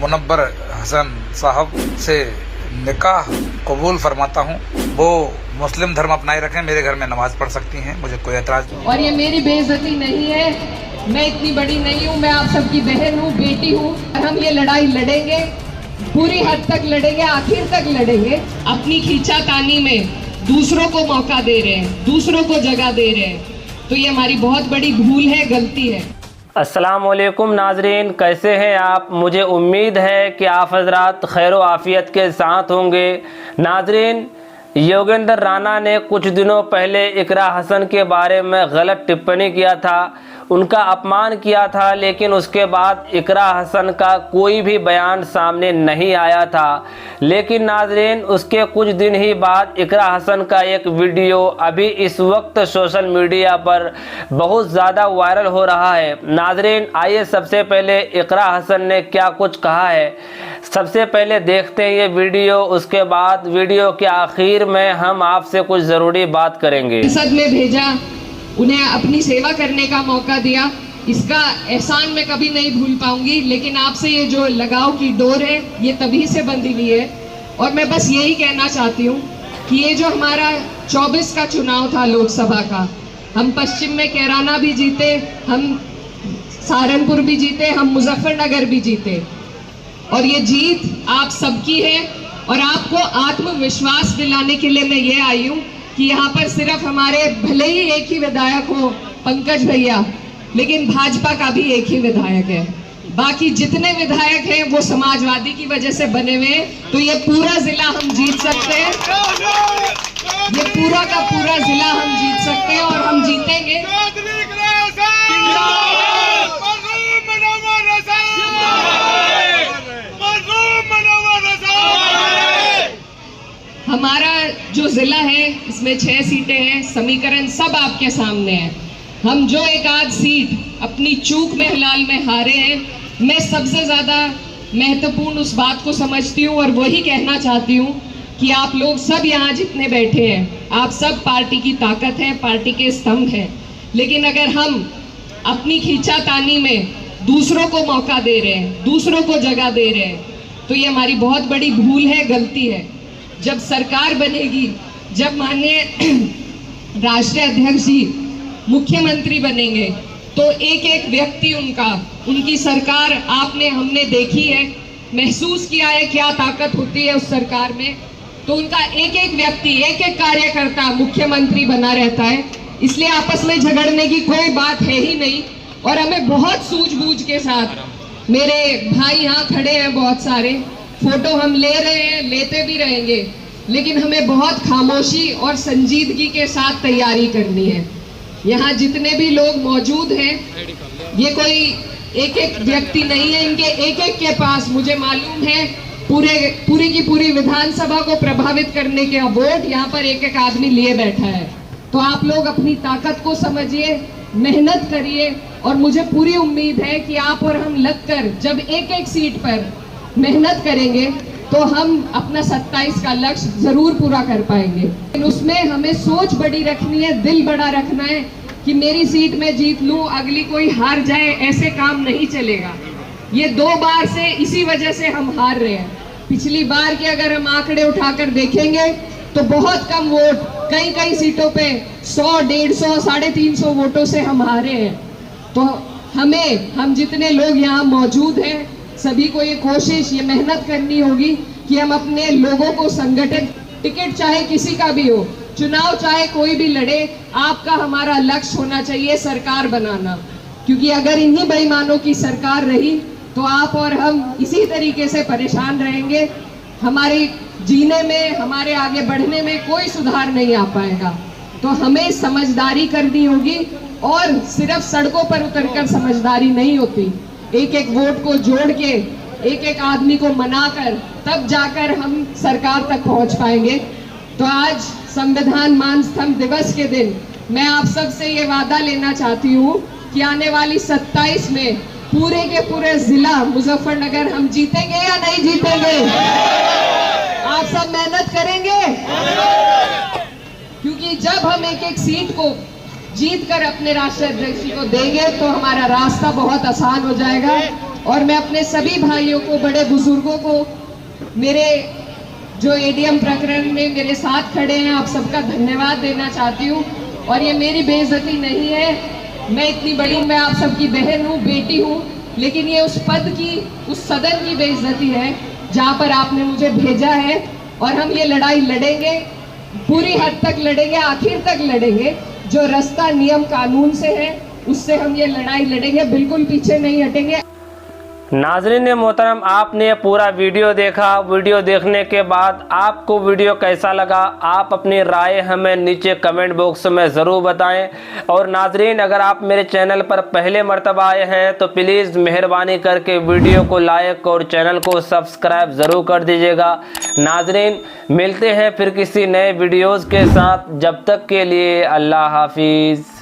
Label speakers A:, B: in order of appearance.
A: मुनव्वर हसन साहब से निकाह कबूल फरमाता हूँ। वो मुस्लिम धर्म अपनाए रखें, मेरे घर में नमाज पढ़ सकती हैं, मुझे कोई एतराज नहीं।
B: और ये मेरी बेइज्जती नहीं है, मैं इतनी बड़ी नहीं हूँ, मैं आप सबकी बहन हूँ, बेटी हूँ। हम ये लड़ाई लड़ेंगे, पूरी हद तक लड़ेंगे, आखिर तक लड़ेंगे। अपनी खींचातानी में दूसरों को मौका दे रहे हैं, दूसरों को जगह दे रहे हैं, तो ये हमारी बहुत बड़ी भूल है, गलती है।
C: अस्सलामुअलैकुम नाजरीन, कैसे हैं आप? मुझे उम्मीद है कि आप हजरात खैर आफ़ियत के साथ होंगे। नाजरीन, योगेंद्र राणा ने कुछ दिनों पहले इकरा हसन के बारे में गलत टिप्पणी किया था, उनका अपमान किया था, लेकिन उसके बाद इकरा हसन का कोई भी बयान सामने नहीं आया था। लेकिन नाजरीन, उसके कुछ दिन ही बाद इकरा हसन का एक वीडियो अभी इस वक्त सोशल मीडिया पर बहुत ज़्यादा वायरल हो रहा है। नाजरीन, आइए सबसे पहले इकरा हसन ने क्या कुछ कहा है सबसे पहले देखते हैं ये वीडियो, उसके बाद वीडियो के आखिर में हम आपसे कुछ ज़रूरी बात करेंगे।
B: संसद में भेजा, उन्हें अपनी सेवा करने का मौका दिया, इसका एहसान मैं कभी नहीं भूल पाऊंगी। लेकिन आपसे ये जो लगाव की डोर है, ये तभी से बंधी हुई है। और मैं बस यही कहना चाहती हूँ कि ये जो हमारा 24 का चुनाव था लोकसभा का, हम पश्चिम में कैराना भी जीते, हम सहारनपुर भी जीते, हम मुजफ्फरनगर भी जीते, और ये जीत आप सबकी है। और आपको आत्मविश्वास दिलाने के लिए मैं ये आई हूँ कि यहाँ पर सिर्फ हमारे भले ही एक ही विधायक हो पंकज भैया, लेकिन भाजपा का भी एक ही विधायक है। बाकी जितने विधायक हैं वो समाजवादी की वजह से बने हुए हैं। तो ये पूरा जिला हम जीत सकते हैं, ये पूरा का पूरा जिला हम जीत सकते हैं, और हम जीतेंगे। हमारा जो जिला है इसमें 6 सीटें हैं, समीकरण सब आपके सामने है। हम जो एक आध सीट अपनी चूक में हिलाल में हारे हैं, मैं सबसे ज़्यादा महत्वपूर्ण उस बात को समझती हूँ और वही कहना चाहती हूँ कि आप लोग सब यहाँ जितने बैठे हैं, आप सब पार्टी की ताकत हैं, पार्टी के स्तंभ हैं। लेकिन अगर हम अपनी खींचातानी में दूसरों को मौका दे रहे हैं, दूसरों को जगह दे रहे हैं, तो ये हमारी बहुत बड़ी भूल है, गलती है। जब सरकार बनेगी, जब माननीय राष्ट्रीय अध्यक्ष जी मुख्यमंत्री बनेंगे, तो एक एक व्यक्ति उनकी सरकार आपने हमने देखी है, महसूस किया है क्या ताकत होती है उस सरकार में। तो उनका एक एक व्यक्ति, एक एक कार्यकर्ता मुख्यमंत्री बना रहता है, इसलिए आपस में झगड़ने की कोई बात है ही नहीं। और हमें बहुत सूझबूझ के साथ, मेरे भाई यहाँ खड़े हैं बहुत सारे, फोटो हम ले रहे हैं, लेते भी रहेंगे, लेकिन हमें बहुत खामोशी और संजीदगी के साथ तैयारी करनी है। यहाँ जितने भी लोग मौजूद हैं, ये कोई एक एक व्यक्ति नहीं है, इनके एक एक के पास मुझे मालूम है पूरी की पूरी विधानसभा को प्रभावित करने के वोट यहाँ पर एक एक आदमी लिए बैठा है। तो आप लोग अपनी ताकत को समझिए, मेहनत करिए, और मुझे पूरी उम्मीद है कि आप और हम लगकर जब एक एक सीट पर मेहनत करेंगे तो हम अपना 27 का लक्ष्य जरूर पूरा कर पाएंगे। लेकिन उसमें हमें सोच बड़ी रखनी है, दिल बड़ा रखना है कि मेरी सीट में जीत लूं, अगली कोई हार जाए, ऐसे काम नहीं चलेगा। ये 2 बार से इसी वजह से हम हार रहे हैं। पिछली बार के अगर हम आंकड़े उठाकर देखेंगे तो बहुत कम वोट, कई सीटों पे 100, 150, 350 वोटों से हम हारे हैं। तो हम जितने लोग यहाँ मौजूद हैं, सभी को ये कोशिश, ये मेहनत करनी होगी कि हम अपने लोगों को संगठित, टिकट चाहे किसी का भी हो, चुनाव चाहे कोई भी लड़े, आपका हमारा लक्ष्य होना चाहिए सरकार बनाना। क्योंकि अगर इन्हीं बेईमानों की सरकार रही तो आप और हम इसी तरीके से परेशान रहेंगे। हमारे जीने में, हमारे आगे बढ़ने में कोई सुधार नहीं आ पाएगा। तो हमें समझदारी करनी होगी, और सिर्फ सड़कों पर उतरकर समझदारी नहीं होती, एक एक वोट को जोड़ के, एक एक आदमी को मनाकर, तब जाकर हम सरकार तक पहुंच पाएंगे। तो आज संविधान मान स्तंभ दिवस के दिन मैं आप सब से ये वादा लेना चाहती हूँ कि आने वाली 27 में पूरे के पूरे जिला मुजफ्फरनगर हम जीतेंगे या नहीं जीतेंगे? आप सब मेहनत करेंगे, क्योंकि जब हम एक एक सीट को जीत कर अपने राष्ट्रीय अध्यक्ष को देंगे तो हमारा रास्ता बहुत आसान हो जाएगा। और मैं अपने सभी भाइयों को, बड़े बुजुर्गों को, मेरे जो एडीएम प्रकरण में मेरे साथ खड़े हैं, आप सबका धन्यवाद देना चाहती हूँ। और ये मेरी बेइज्जती नहीं है, मैं इतनी बड़ी, मैं आप सबकी बहन हूँ, बेटी हूँ, लेकिन ये उस पद की, उस सदन की बेइज्जती है जहाँ पर आपने मुझे भेजा है। और हम ये लड़ाई लड़ेंगे, पूरी हद तक लड़ेंगे, आखिर तक लड़ेंगे। जो रास्ता नियम कानून से है उससे हम ये लड़ाई लड़ेंगे, बिल्कुल पीछे नहीं हटेंगे।
C: नाज़रीन मोहतरम, आपने पूरा वीडियो देखा। वीडियो देखने के बाद आपको वीडियो कैसा लगा, आप अपनी राय हमें नीचे कमेंट बॉक्स में ज़रूर बताएं। और नाज़रीन, अगर आप मेरे चैनल पर पहले मर्तबा आए हैं तो प्लीज़ मेहरबानी करके वीडियो को लाइक और चैनल को सब्सक्राइब ज़रूर कर दीजिएगा। नाज़रीन, मिलते हैं फिर किसी नए वीडियोज़ के साथ, जब तक के लिए अल्लाह हाफिज़।